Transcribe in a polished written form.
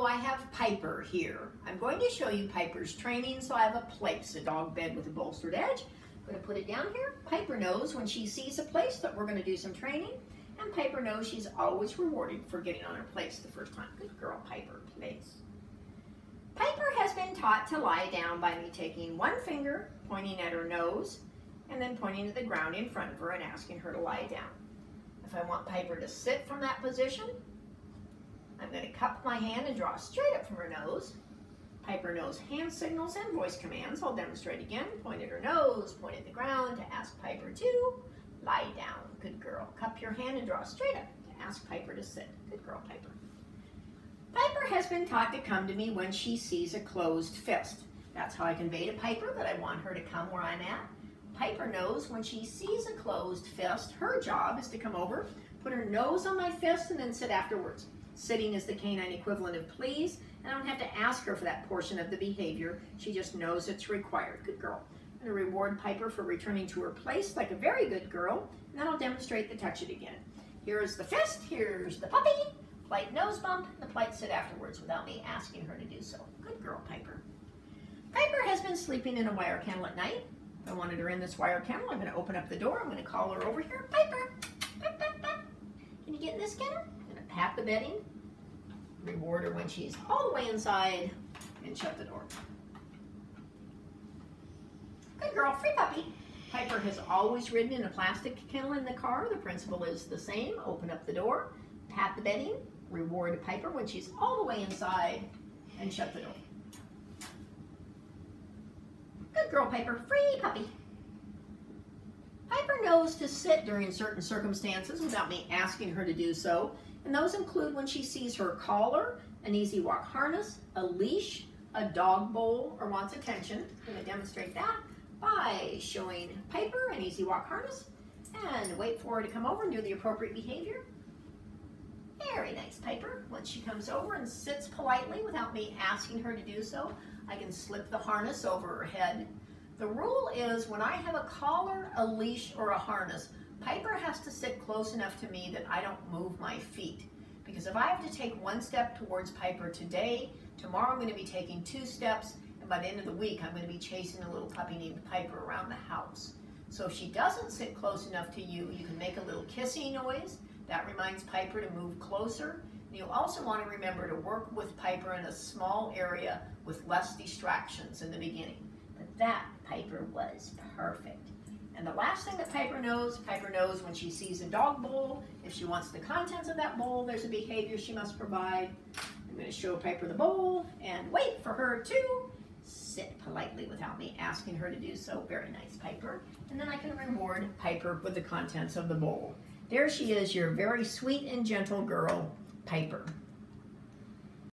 I have Piper here. I'm going to show you Piper's training. So I have a place, a dog bed with a bolstered edge. I'm going to put it down here. Piper knows when she sees a place that we're going to do some training. And Piper knows she's always rewarded for getting on her place the first time. Good girl, Piper, place. Piper has been taught to lie down by me taking one finger, pointing at her nose, and then pointing to the ground in front of her and asking her to lie down. If I want Piper to sit from that position, I'm going to cup my hand and draw straight up from her nose. Piper knows hand signals and voice commands. I'll demonstrate again. Point at her nose, point at the ground to ask Piper to lie down. Good girl. Cup your hand and draw straight up to ask Piper to sit. Good girl, Piper. Piper has been taught to come to me when she sees a closed fist. That's how I convey to Piper that I want her to come where I'm at. Piper knows when she sees a closed fist, her job is to come over, put her nose on my fist, and then sit afterwards. Sitting is the canine equivalent of please, and I don't have to ask her for that portion of the behavior. She just knows it's required. Good girl. I'm going to reward Piper for returning to her place like a very good girl, and then I'll demonstrate the touch it again. Here's the fist, here's the puppy, polite nose bump, and the polite sit afterwards without me asking her to do so. Good girl, Piper. Piper has been sleeping in a wire kennel at night. If I wanted her in this wire kennel, I'm going to open up the door. I'm going to call her over here. Piper, pip, pip, pip. Can you get in this kennel? I'm going to pat the bedding, reward her when she's all the way inside, and shut the door. Good girl, free puppy. Piper has always ridden in a plastic kennel in the car. The principle is the same. Open up the door, pat the bedding, reward Piper when she's all the way inside, and shut the door. Good girl, Piper, free puppy. Piper knows to sit during certain circumstances without me asking her to do so, and those include when she sees her collar, an Easy Walk harness, a leash, a dog bowl, or wants attention. I'm going to demonstrate that by showing Piper an Easy Walk harness, and wait for her to come over and do the appropriate behavior. Very nice, Piper. Once she comes over and sits politely without me asking her to do so, I can slip the harness over her head. The rule is when I have a collar, a leash, or a harness, Piper has to sit close enough to me that I don't move my feet. Because if I have to take one step towards Piper today, tomorrow I'm going to be taking 2 steps, and by the end of the week I'm going to be chasing a little puppy named Piper around the house. So if she doesn't sit close enough to you, you can make a little kissing noise. That reminds Piper to move closer. And you'll also want to remember to work with Piper in a small area with less distractions in the beginning. But that, Piper, was perfect. And the last thing that Piper knows when she sees a dog bowl, if she wants the contents of that bowl, there's a behavior she must provide. I'm going to show Piper the bowl and wait for her to sit politely without me asking her to do so. Very nice, Piper. And then I can reward Piper with the contents of the bowl. There she is, your very sweet and gentle girl, Piper.